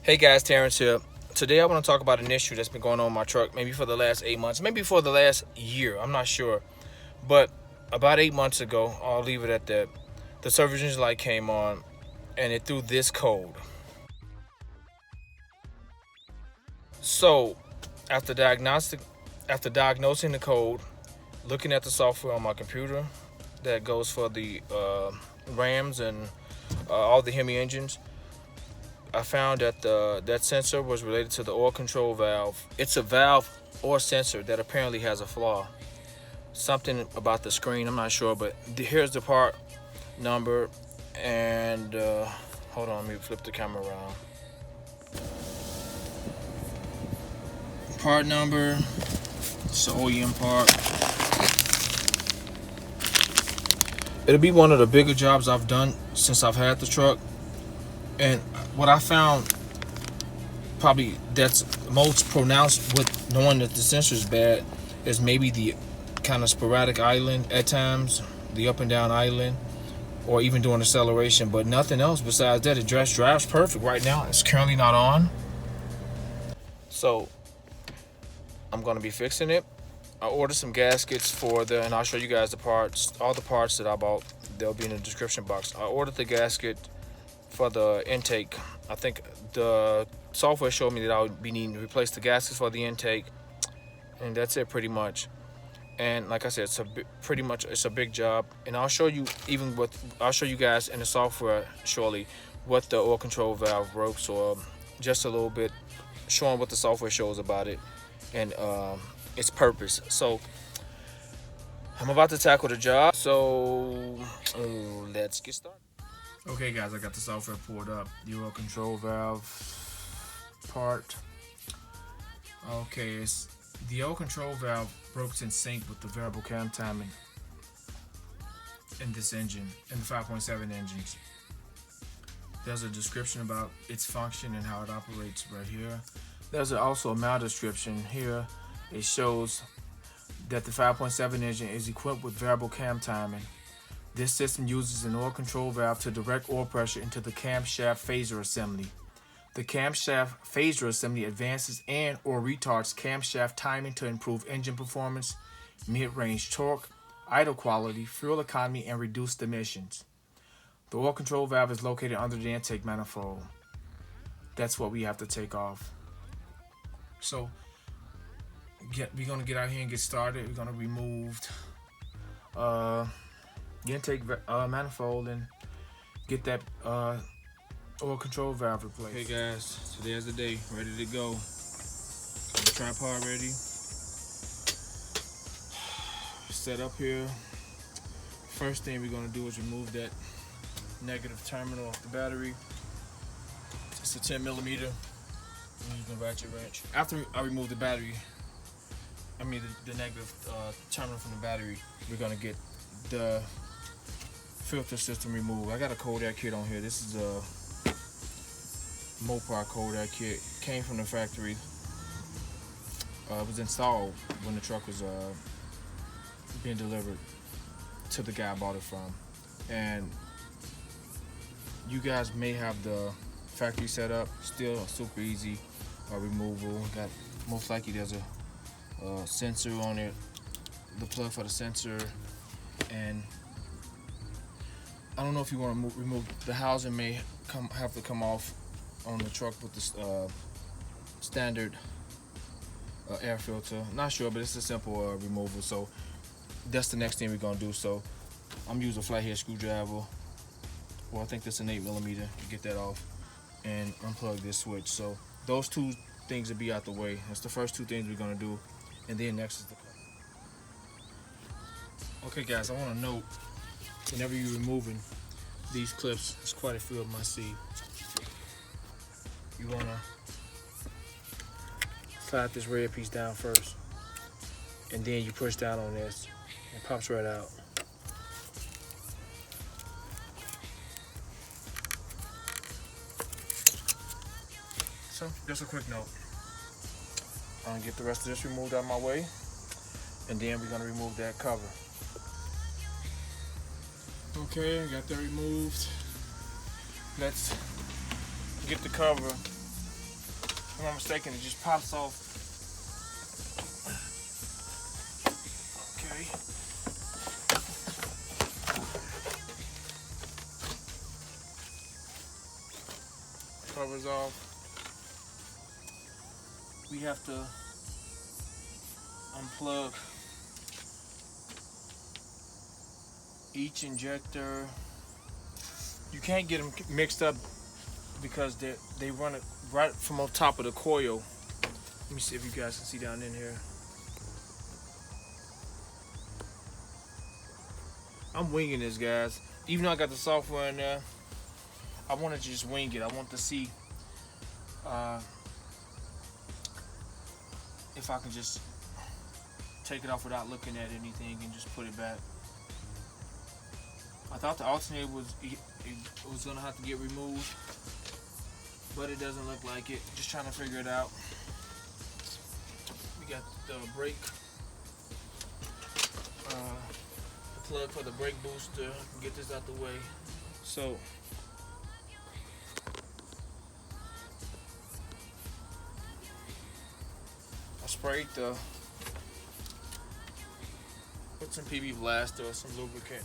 Hey guys, Terrence here. Today I want to talk about an issue that's been going on in my truck maybe for the last 8 months, maybe for the last year, I'm not sure. But about 8 months ago, I'll leave it at that, the service engine light came on and it threw this code. So after diagnosing the code, looking at the software on my computer that goes for the Rams and all the Hemi engines, I found that that sensor was related to the oil control valve. It's a valve or sensor that apparently has a flaw. Something about the screen, I'm not sure, but here's the part number. And hold on, let me flip the camera around. Part number, it's the OEM part. It'll be one of the bigger jobs I've done since I've had the truck. And what I found, probably that's most pronounced with knowing that the sensor is bad, is maybe the kind of sporadic idling at times, the up and down idling, or even doing acceleration, but nothing else besides that. It drives perfect right now. It's currently not on. So I'm gonna be fixing it. I ordered some gaskets and I'll show you guys the parts, all the parts that I bought. They'll be in the description box. I ordered the gasket for the intake. I think the software showed me that I would be needing to replace the gaskets for the intake, and that's it pretty much. And like I said, it's a big job, and I'll show you guys in the software shortly what the oil control valve broke, or just a little bit showing what the software shows about it and its purpose. So I'm about to tackle the job, so let's get started. Okay guys, I got the software pulled up. The oil control valve part. Okay, it's the oil control valve broke in sync with the variable cam timing in this engine, in the 5.7 engines. There's a description about its function and how it operates right here. There's also a mild description here. It shows that the 5.7 engine is equipped with variable cam timing. This system uses an oil control valve to direct oil pressure into the camshaft phaser assembly. The camshaft phaser assembly advances and or retards camshaft timing to improve engine performance, mid-range torque, idle quality, fuel economy, and reduced emissions. The oil control valve is located under the intake manifold. That's what we have to take off. So we're going to get out here and get started. We're going to remove the intake manifold and get that oil control valve replaced. Hey guys, today is the day, ready to go. Got the tripod ready. Set up here. First thing we're gonna do is remove that negative terminal off the battery. It's a 10mm. I'm using a ratchet wrench. After I remove the battery, the negative terminal from the battery, we're gonna get the filter system removed. I got a cold air kit on here. This is a MOPAR cold air kit. Came from the factory. It was installed when the truck was being delivered to the guy I bought it from. And you guys may have the factory set up. Still super easy removal. Most likely there's a sensor on it, the plug for the sensor, and I don't know if you want to remove the housing. May have to come off on the truck with the standard air filter. Not sure, but it's a simple removal. So that's the next thing we're gonna do. So I'm using a flathead screwdriver. Well, I think that's an 8mm to get that off and unplug this switch. So those two things will be out the way. That's the first two things we're gonna do, and then next is the. Okay, guys, I want to note, whenever you're removing these clips, there's quite a few of them I see. You want to slide this red piece down first, and then you push down on this. It pops right out. So, just a quick note. I'm going to get the rest of this removed out of my way, and then we're going to remove that cover. Okay, I got that removed. Let's get the cover if I'm not mistaken, it just pops off. Okay. Covers off. We have to unplug each injector. You can't get them mixed up because they run it right from on top of the coil. Let me see if you guys can see down in here. I'm winging this, guys. Even though I got the software in there, I wanted to just wing it. I want to see if I can just take it off without looking at anything and just put it back. I thought the alternator was gonna have to get removed, but it doesn't look like it. Just trying to figure it out. We got the brake, the plug for the brake booster. Get this out the way. So I sprayed put some PB Blast or some lubricant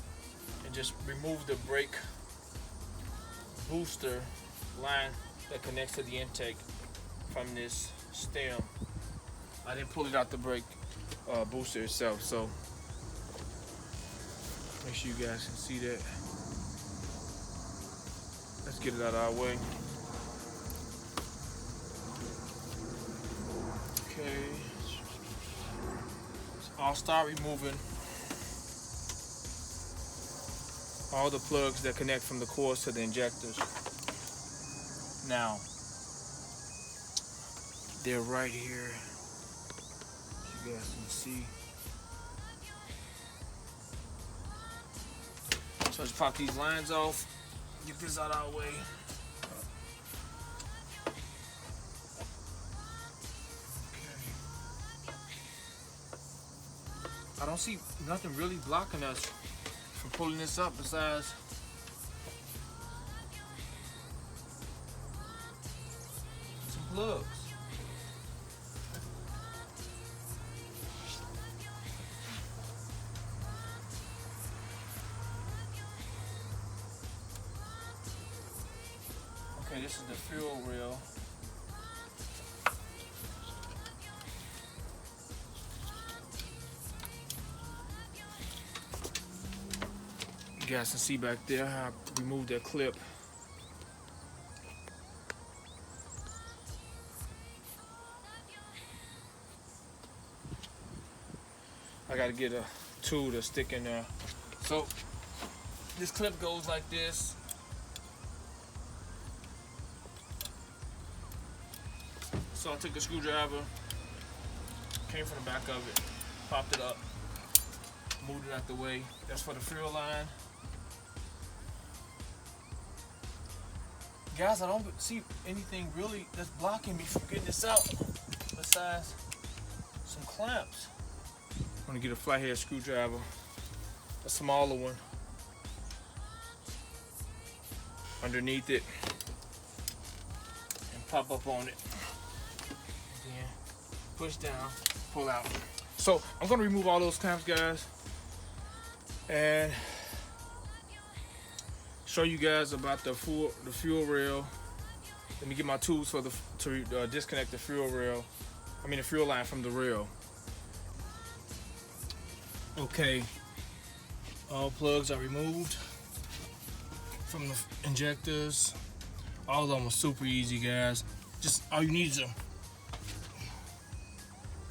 and just remove the brake booster line that connects to the intake from this stem. I didn't pull it out the brake booster itself, so make sure you guys can see that. Let's get it out of our way. Okay, so I'll start removing all the plugs that connect from the cores to the injectors. Now, they're right here, as you guys can see. So let's pop these lines off, get this out of our way. I don't see nothing really blocking us from pulling this up besides some plugs. Okay, this is the fuel rail. You guys can see back there how I removed that clip. I gotta get a tool to stick in there. So this clip goes like this. So I took a screwdriver, came from the back of it, popped it up, moved it out the way. That's for the fuel line. Guys, I don't see anything really that's blocking me from getting this out besides some clamps. I'm gonna get a flathead screwdriver, a smaller one, underneath it, and pop up on it. Then push down, pull out. So I'm gonna remove all those clamps, guys, and show you guys about the fuel rail. Let me get my tools for to disconnect the fuel rail. I mean the fuel line from the rail. Okay, all plugs are removed from the injectors. All of them are super easy, guys. Just all you need is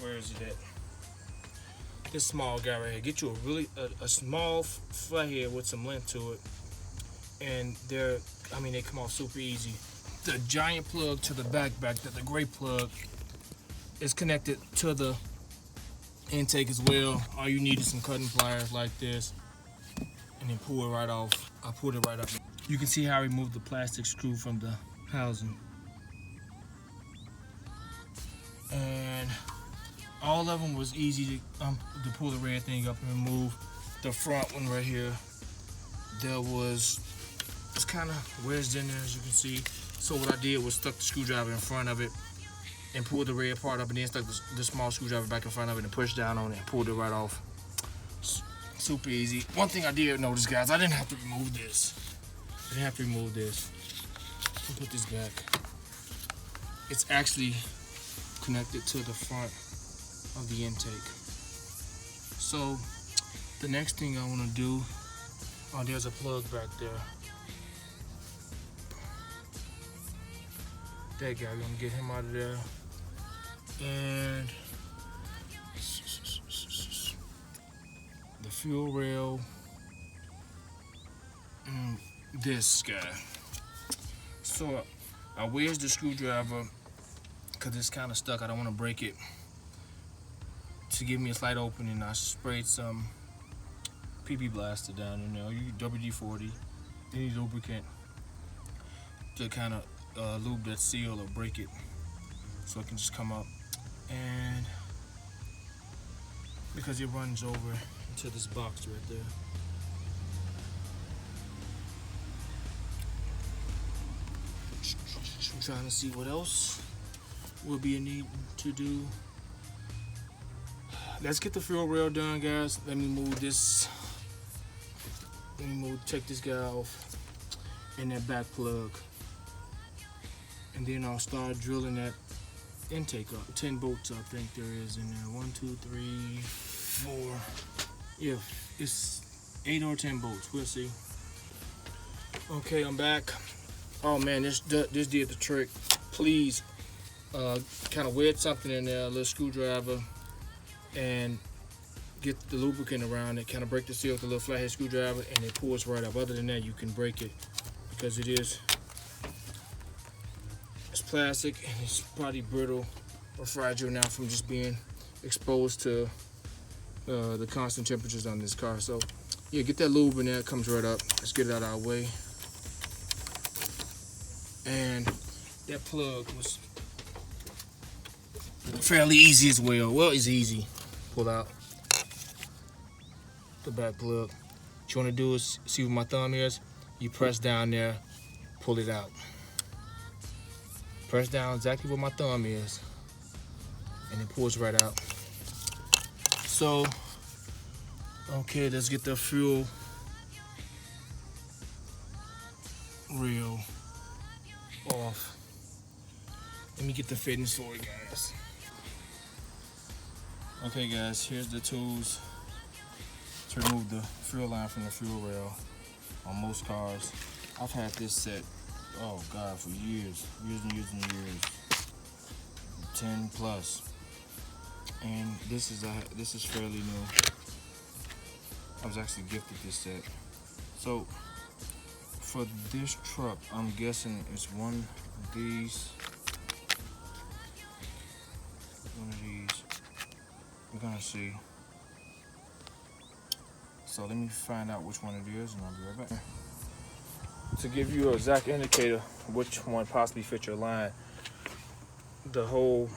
where is it at? This small guy right here. Get you a small flathead with some length to it, and they come off super easy. The giant plug to the back, the gray plug, is connected to the intake as well. All you need is some cutting pliers like this, and then pull it right off. I pulled it right up. You can see how I removed the plastic screw from the housing, and all of them was easy to pull the red thing up and remove. The front one right here, it's kind of wedged in there, as you can see. So what I did was stuck the screwdriver in front of it and pulled the red part up, and then stuck the small screwdriver back in front of it and pushed down on it and pulled it right off. Super easy. One thing I did notice, guys, I didn't have to remove this. I didn't have to remove this. Let me put this back. It's actually connected to the front of the intake. So the next thing I want to do, oh, there's a plug back there. That guy, we're gonna get him out of there. And the fuel rail, this guy. So I wedged the screwdriver because it's kind of stuck. I don't want to break it. To give me a slight opening, I sprayed some PP Blaster down in there. You WD-40, any lubricant to kind of lube that seal or break it, so it can just come up. And because it runs over into this box right there. I'm trying to see what else will be a need to do. Let's get the fuel rail done, guys. Let me move this. Take this guy off and that back plug, and then I'll start drilling that intake up. 10 bolts, I think there is in there. 1, 2, 3, 4. Yeah, it's 8 or 10 bolts. We'll see. Okay, I'm back. Oh man, this did the trick. Please, kind of wedge something in there, a little screwdriver, and get the lubricant around it. Kind of break the seal with a little flathead screwdriver, and it pulls right up. Other than that, you can break it because it's plastic and it's probably brittle or fragile now from just being exposed to the constant temperatures on this car. So yeah, get that lube in there. It comes right up. Let's get it out of our way. And that plug was fairly easy as well. Well, it's easy. Pull out the back plug. What you want to do is see where my thumb is. You press down there, pull it out. Press down exactly where my thumb is, and it pulls right out. So, okay, let's get the fuel rail off. Let me get the fittings for it, guys. Okay, guys, here's the tools to remove the fuel line from the fuel rail on most cars. I've had this set, oh God, for years and years. 10 plus. And this is fairly new. I was actually gifted this set. So for this truck, I'm guessing it's one of these. We're gonna see. So let me find out which one it is, and I'll be right back. To give you an exact indicator which one possibly fits your line, the hole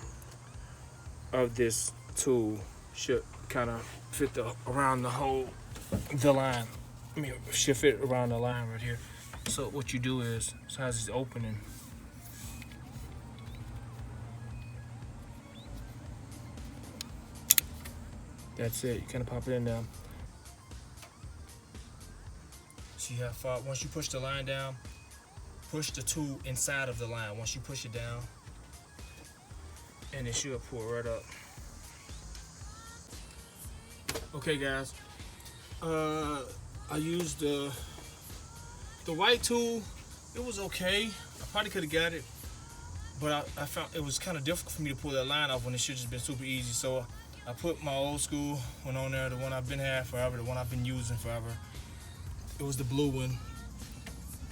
of this tool should kind of fit around the hole, the line. I mean, should fit around the line right here. So what you do is, it has this opening. That's it. You kind of pop it in there. See how far? Once you push the line down, push the tool inside of the line. Once you push it down, and it should pull right up. Okay, guys. I used the white tool. It was okay. I probably could have got it, but I found it was kind of difficult for me to pull that line off when it should have just been super easy. So I put my old school one on there, the one I've been having forever, the one I've been using forever. It was the blue one.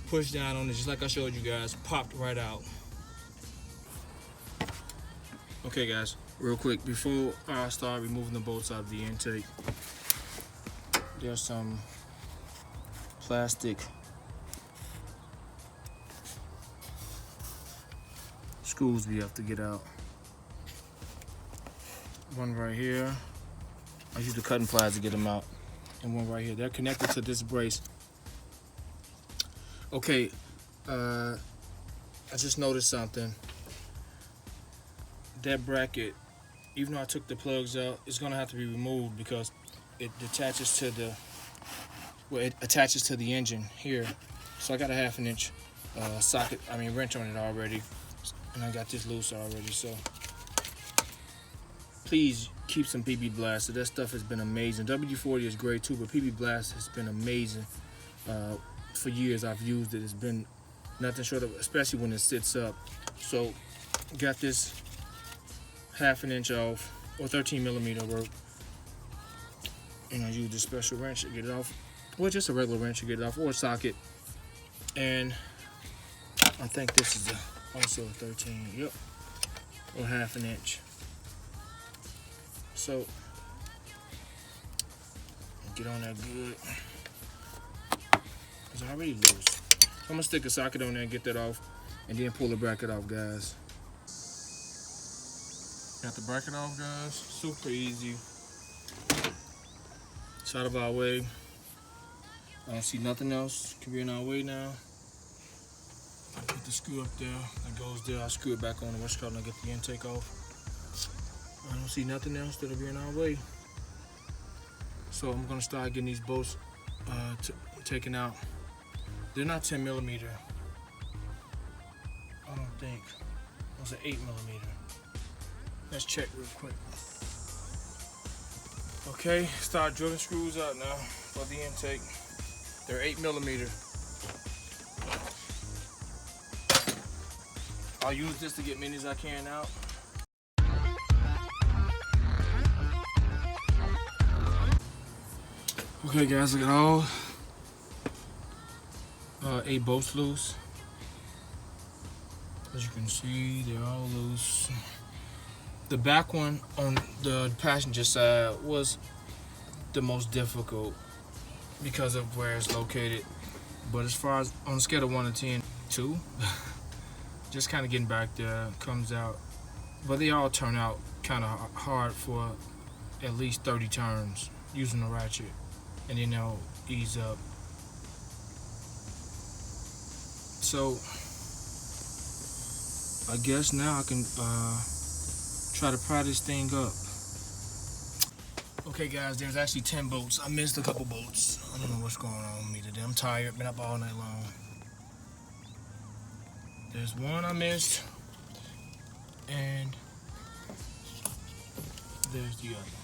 Pushed down on it, just like I showed you guys, popped right out. Okay, guys, real quick, before I start removing the bolts out of the intake, there's some plastic screws we have to get out. One right here. I use the cutting pliers to get them out. And one right here. They're connected to this brace. Okay, I just noticed something. that bracket, even though I took the plugs out, it's gonna have to be removed because it attaches to the engine here. So I got a 1/2 inch wrench on it already, and I got this loose already. So please keep some PB Blaster. That stuff has been amazing. WD-40 is great too, but PB Blast has been amazing. For years I've used it. It's been nothing short of, especially when it sits up. So got this 1/2 inch off, or 13mm work, and I use this special wrench to get it off, or just a regular wrench to get it off, or a socket. And I think this is also a 13, yep, or 1/2 inch. So get on that good. It's already loose. So I'm gonna stick a socket on there and get that off, and then pull the bracket off, guys. Got the bracket off, guys. Super easy. It's out of our way. I don't see nothing else can be in our way now. I put the screw up there. That goes there. I'll screw it back on the what's called and I get the intake off. I don't see nothing else that'll be in our way. So I'm gonna start getting these bolts taken out. They're not 10mm. I don't think. Those are 8mm. Let's check real quick. Okay, start drilling screws out now for the intake. They're 8mm. I'll use this to get many as I can out. Okay guys, look at all 8 bolts loose. As you can see, they're all loose. The back one on the passenger side was the most difficult because of where it's located. But as far as on a scale of 1 to 10, 2. Just kind of getting back there, comes out. But they all turn out kind of hard for at least 30 turns using the ratchet. And then they'll ease up. So I guess now I can try to pry this thing up. Okay guys, there's actually 10 bolts. I missed a couple bolts. I don't know what's going on with me today. I'm tired, been up all night long. There's one I missed, and there's the other.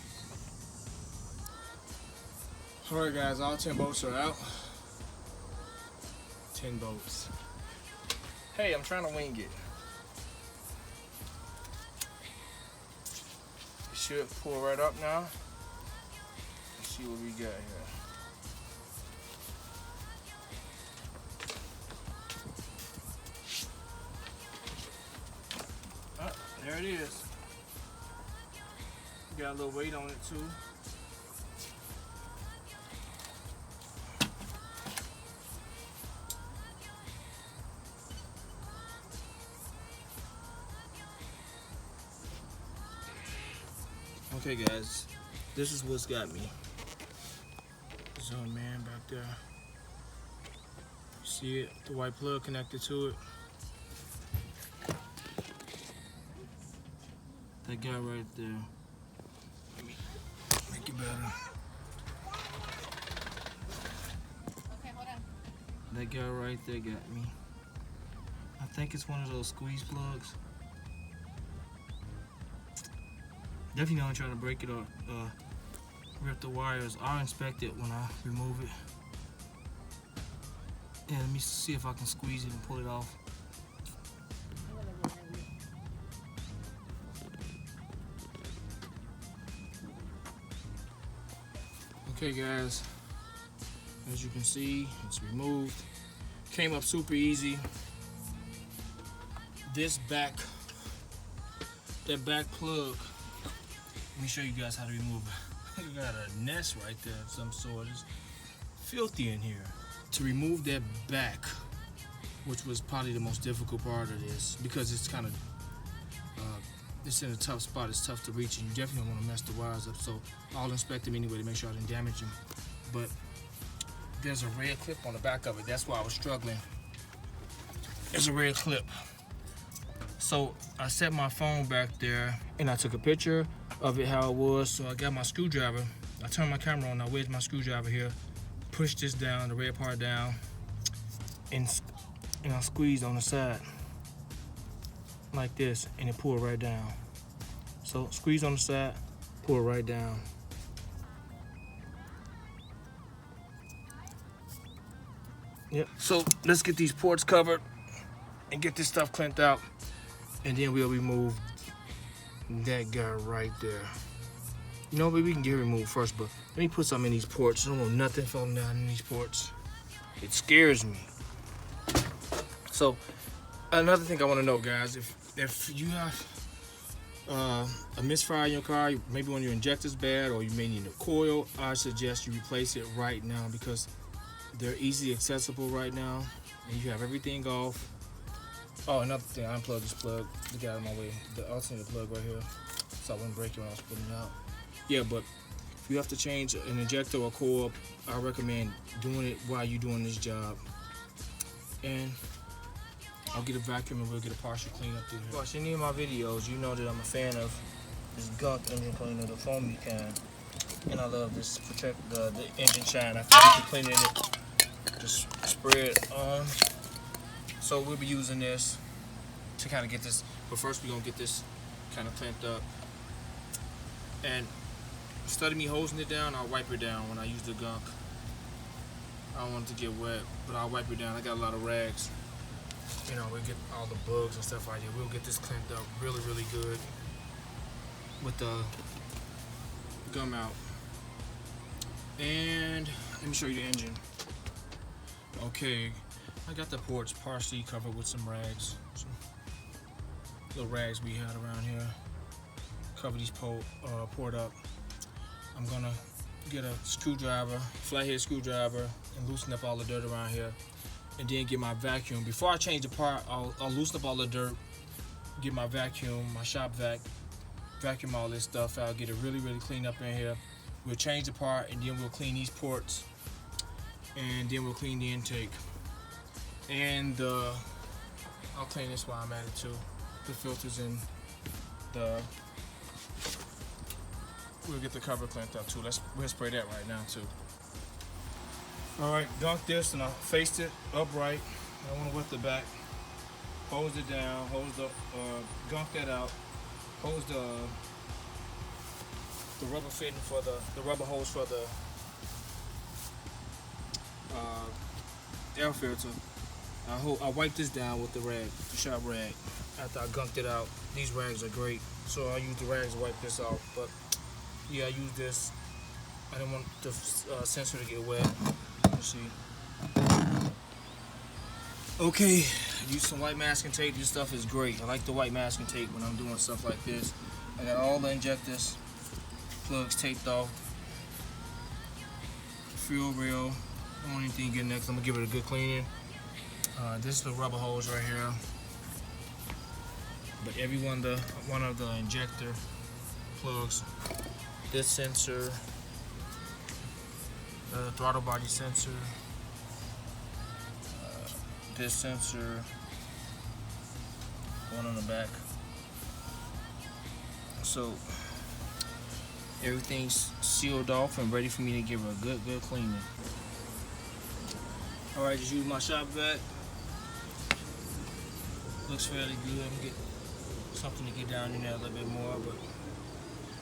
Alright guys, all 10 bolts are out. 10 bolts. Hey, I'm trying to wing it. It should pull right up now. Let's see what we got here. Oh, there it is. Got a little weight on it too. Okay guys, this is what's got me. Zoom man back there. See it? The white plug connected to it. That guy right there. Let me make it better. Okay, hold on. That guy right there got me. I think it's one of those squeeze plugs. Definitely not trying to break it or rip the wires. I'll inspect it when I remove it. Yeah, let me see if I can squeeze it and pull it off. Okay guys, as you can see, it's removed. Came up super easy. That back plug, let me show you guys how to remove it. You got a nest right there of some sort. It's filthy in here. To remove that back, which was probably the most difficult part of this, because it's kind of it's in a tough spot. It's tough to reach, and you definitely don't want to mess the wires up. So I'll inspect them anyway to make sure I didn't damage them. But there's a red clip on the back of it. That's why I was struggling. There's a red clip. So I set my phone back there and I took a picture of it how it was. So I got my screwdriver. I turned my camera on. I wedged my screwdriver here. Push this down, the red part down, and I squeeze on the side like this, and it pull right down. So squeeze on the side, pull right down. Yep. So let's get these ports covered and get this stuff cleaned out, and then we'll remove that guy right there. You know, maybe we can get it removed first, but let me put something in these ports. I don't want nothing falling down in these ports. It scares me. So another thing I want to know, guys, if you have a misfire in your car, maybe when your injector's bad or you may need a coil, I suggest you replace it right now because they're easily accessible right now, and you have everything off. Oh, another thing, I unplugged this plug. Get out of my way. The alternator plug right here, so I wouldn't break it when I was putting it out. Yeah, but if you have to change an injector or coil, I recommend doing it while you're doing this job. And I'll get a vacuum and we'll get a partial clean up through here. Watch any of my videos, you know that I'm a fan of this gunk engine cleaner, the foamy kind. And I love this protect the engine shine. After you get cleaning it, just spray it on. So we'll be using this to kind of get this, but first we're gonna get this kind of clamped up. And instead of me hosing it down, I'll wipe it down when I use the gunk. I don't want it to get wet, but I'll wipe it down. I got a lot of rags. You know, we get all the bugs and stuff like that. We'll get this cleaned up really, really good with the gum out. And let me show you the engine. Okay, I got the ports partially covered with some rags. Some little rags we had around here. Cover these port up. I'm gonna get a screwdriver, flathead screwdriver, and loosen up all the dirt around here. And then get my vacuum. Before I change the part, I'll loosen up all the dirt, get my vacuum, my shop vac, vacuum all this stuff out, get it really, really clean up in here. We'll change the part, and then we'll clean these ports, and then we'll clean the intake. And I'll clean this while I'm at it too. The filters and we'll get the cover cleaned up too. We'll spray that right now too. All right, dunk this and I faced it upright. I want to wet the back. Hose it down. Hose the gunk that out. Hose the rubber fitting for the rubber hose for the air filter. I wipe this down with the rag, the shop rag. After I gunked it out, these rags are great, so I use the rags to wipe this off. But yeah, I use this. I didn't want the sensor to get wet. Let's see. Okay, use some white masking tape. This stuff is great. I like the white masking tape when I'm doing stuff like this. I got all the injectors, plugs taped off. Fuel rail. I don't want anything getting next. I'm gonna give it a good cleaning. This is the rubber hose right here. But every one of the injector plugs. This sensor. Throttle body sensor, this sensor, one on the back. So everything's sealed off and ready for me to give her a good cleaning. All right, just use my shop vac. Looks fairly good. I'm gonna get something to get down in there a little bit more, but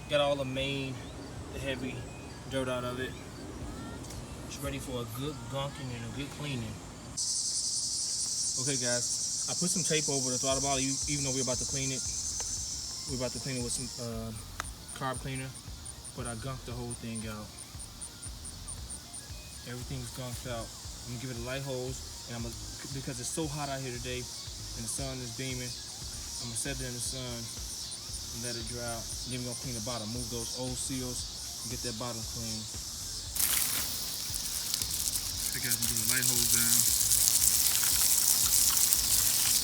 got all the heavy dirt out of it. Ready for a good gunking and a good cleaning. Okay guys, I put some tape over the throttle body even though we're about to clean it. We're about to clean it with some carb cleaner, but I gunked the whole thing out. Everything's gunked out. I'm gonna give it a light hose, and because it's so hot out here today and the sun is beaming, I'm gonna set it in the sun and let it dry out. Then we're gonna clean the bottom, move those old seals and get that bottom clean. I got to do the light hose down.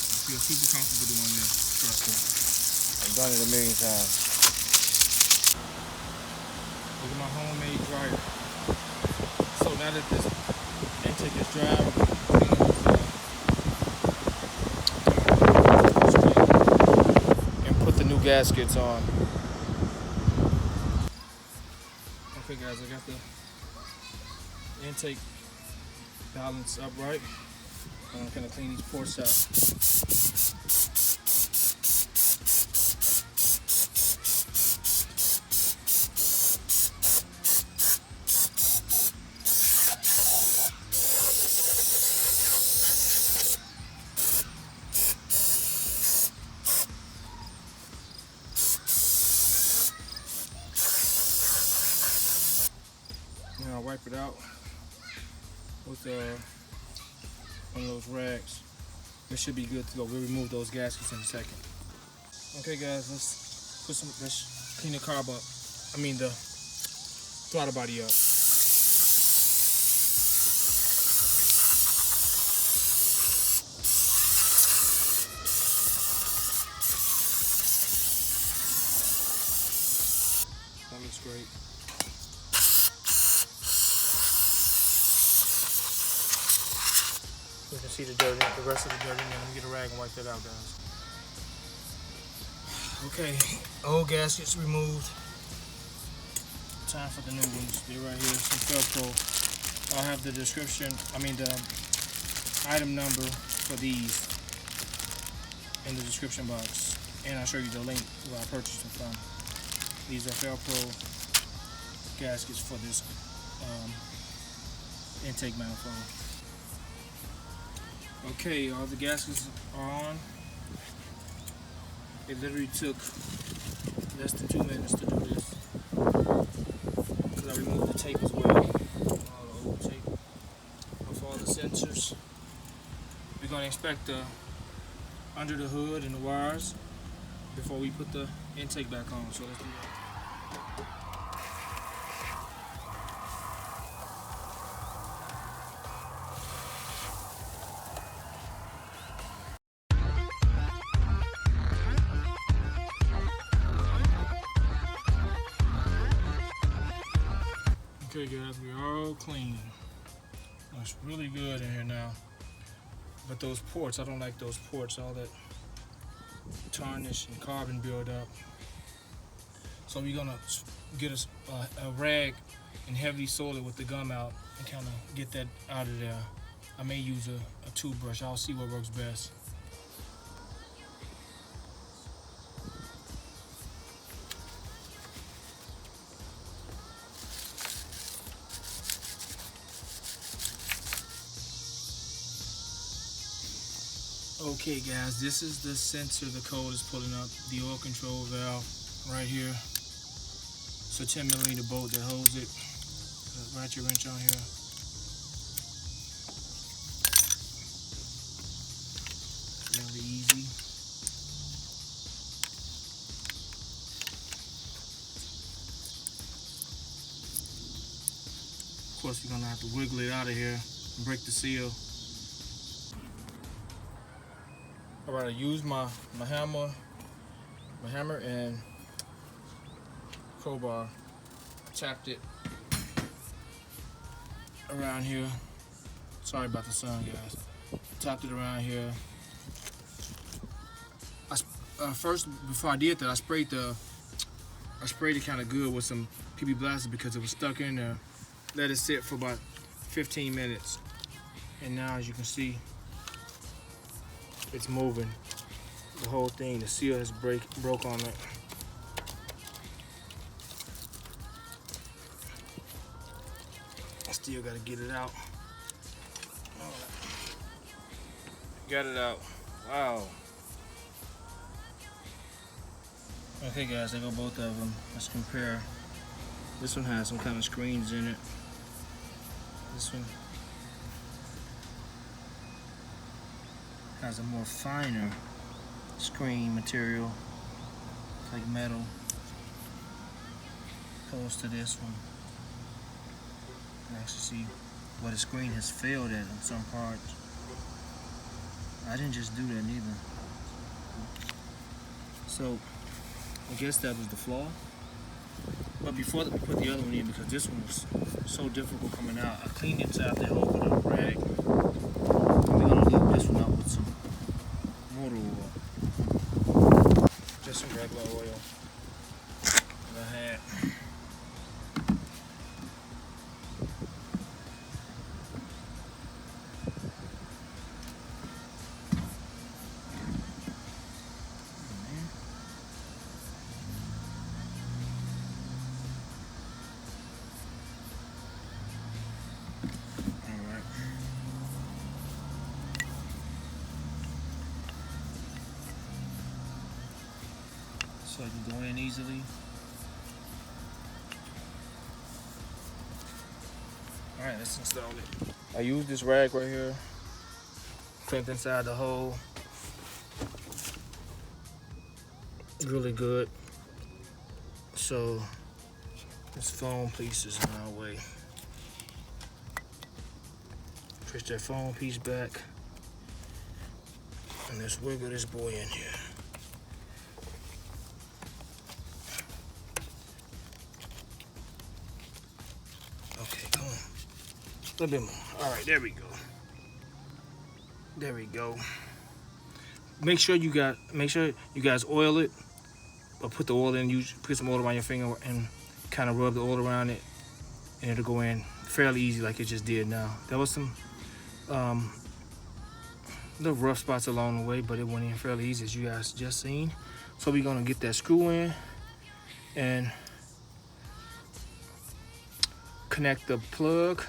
I feel super comfortable doing this. Trust me. I've done it a million times. Look at my homemade dryer. So now that this intake is dry, we're going to clean gaskets on. Okay guys, I got the intake balance upright. I'm gonna clean these ports out. Now I'll wipe it out with one of those rags. It should be good to go. We'll remove those gaskets in a second. Okay guys, let's clean the carb up. I mean the throttle body up. That looks great. You can see the rest of the dirt in there. Let me get a rag and wipe that out, guys. Okay, old gaskets removed. Time for the new ones. They're right here, some Fel-Pro. I'll have the description, the item number for these in the description box. And I'll show you the link where I purchased them from. These are Fel-Pro gaskets for this intake manifold. Okay, all the gaskets are on. It literally took less than 2 minutes to do this. Because I removed the tape as well. All the old tape of all the sensors. We're going to inspect under the hood and the wires before we put the intake back on. So let's do that. Okay guys, we're all clean. Looks really good in here now. But those ports, I don't like those ports, all that tarnish and carbon buildup. So we're gonna get a rag and heavily soil it with the gum out and kind of get that out of there. I may use a toothbrush. I'll see what works best. Okay guys, this is the sensor the code is pulling up, the oil control valve right here. It's a 10mm bolt that holds it. Ratchet wrench on here. Really easy. Of course, you're gonna have to wiggle it out of here and break the seal. Alright, I used my hammer and crowbar. Tapped it around here. Sorry about the sun, guys. Tapped it around here. First, before I did that, I sprayed it kind of good with some PB Blaster because it was stuck in there. Let it sit for about 15 minutes, and now as you can see, it's moving. The whole thing, the seal has broke on it. I still gotta get it out. Got it out. Wow. Okay guys, there go both of them. Let's compare. This one has some kind of screens in it. This one has a more finer screen material, like metal, opposed to this one. You can actually see where the screen has failed at in some parts. I didn't just do that neither. So I guess that was the flaw. But before we put the other one in, because this one was so difficult coming out, I cleaned inside the hole with a rag. And we're gonna leave this one out with some motor oil. Just some regular oil in the hat. So it can go in easily. Alright, let's install it. I use this rag right here. Clamped inside the hole. Really good. So this foam piece is in our way. Push that foam piece back. And let's wiggle this boy in here. Okay, come on. A little bit more. All right, there we go. There we go. Make sure you guys oil it, or put the oil in. You put some oil around your finger and kind of rub the oil around it, and it'll go in fairly easy, like it just did now. There was some little rough spots along the way, but it went in fairly easy, as you guys just seen. So we're gonna get that screw in and connect the plug.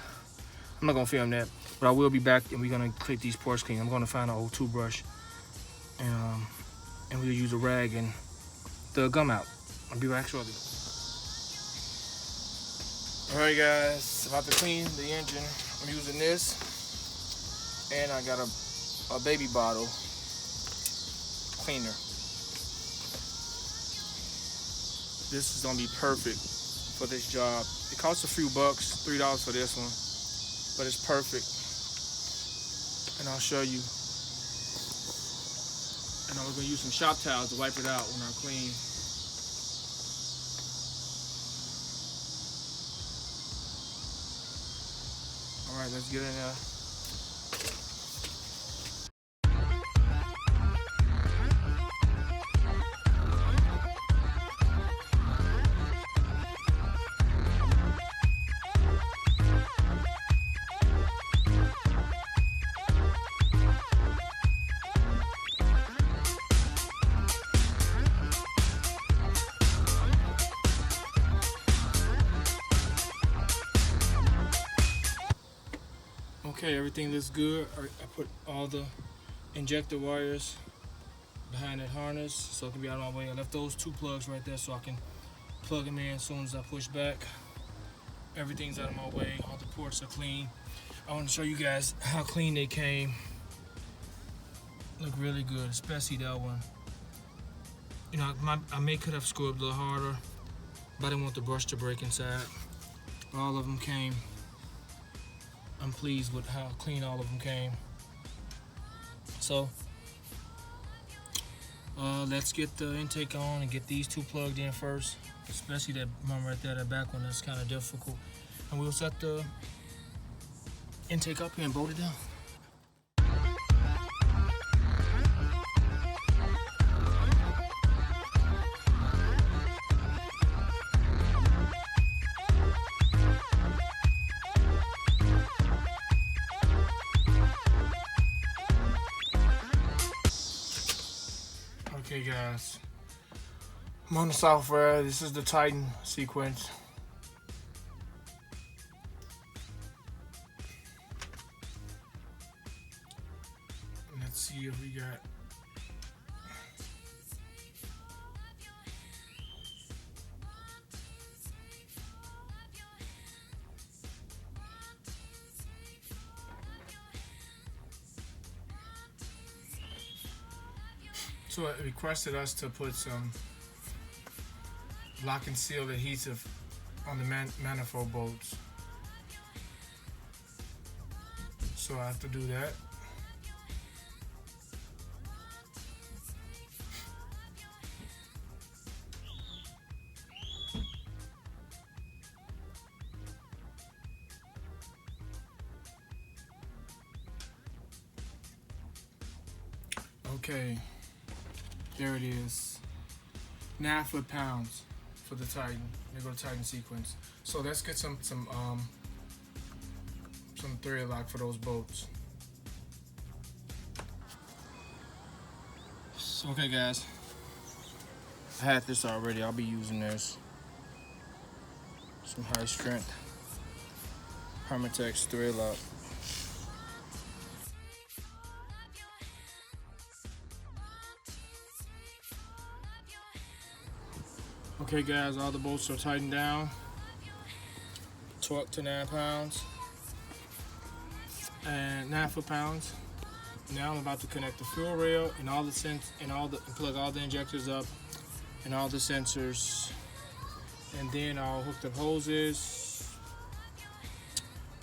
I'm not gonna film that, but I will be back and we're gonna clean these ports clean. I'm gonna find an old toothbrush and we'll use a rag and the gum out. I'll be back shortly. All right, guys, about to clean the engine. I'm using this, and I got a baby bottle cleaner. This is gonna be perfect for this job. It costs a few bucks, $3 for this one, but it's perfect. And I'll show you. And I'm gonna use some shop towels to wipe it out when I clean. All right, let's get in there. Okay, everything looks good. I put all the injector wires behind that harness so it can be out of my way. I left those two plugs right there so I can plug them in as soon as I push back. Everything's out of my way. All the ports are clean. I want to show you guys how clean they came. Look really good, especially that one. You know, I could have scrubbed a little harder, but I didn't want the brush to break inside. All of them came. I'm pleased with how clean all of them came. So let's get the intake on and get these two plugged in first, especially that one right there, that back one, that's kind of difficult. And we'll set the intake up here and bolt it down. Okay guys, I'm on the software. This is the Titan sequence. Let's see if we got so it requested us to put some lock and seal adhesive on the manifold bolts. So I have to do that. Okay. There it is. 9 foot-pounds for the Titan. They go to Titan sequence. So let's get some thread lock for those bolts. So, okay guys, I had this already. I'll be using this. Some high strength Hermetex thread lock. Okay guys, all the bolts are tightened down. Torque to 9 pounds and 9 foot-pounds. Now I'm about to connect the fuel rail and all the plug all the injectors up and all the sensors, and then I'll hook the hoses.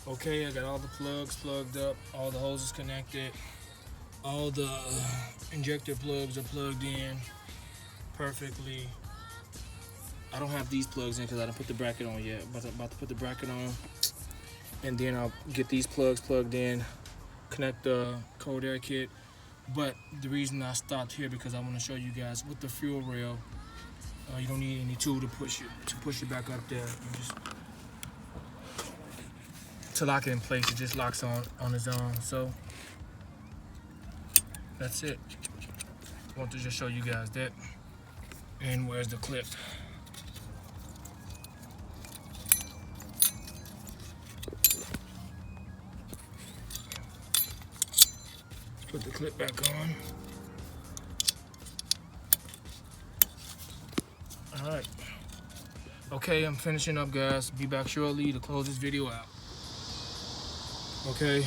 Okay, I got all the plugs plugged up, all the hoses connected, all the injector plugs are plugged in perfectly. I don't have these plugs in because I didn't put the bracket on yet, but I'm about to put the bracket on, and then I'll get these plugs plugged in, connect the cold air kit. But the reason I stopped here because I want to show you guys with the fuel rail, you don't need any tool to push it back up there. You just to lock it in place, it just locks on its own. So that's it. I want to just show you guys that. And where's the clip? Put the clip back on. All right. Okay, I'm finishing up, guys. Be back shortly to close this video out. Okay,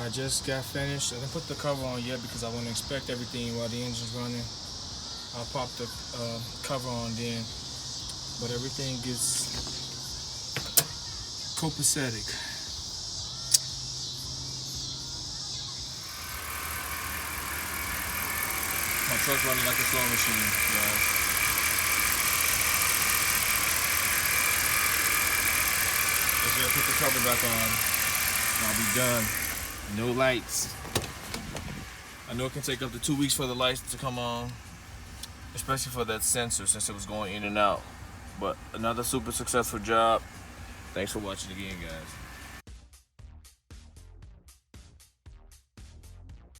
I just got finished. I didn't put the cover on yet because I want to inspect everything while the engine's running. I'll pop the cover on then, but everything is copacetic. My truck's running like a slow machine, guys. Just gonna put the cover back on, and I'll be done. No lights. I know it can take up to 2 weeks for the lights to come on, especially for that sensor since it was going in and out. But another super successful job. Thanks for watching again, guys.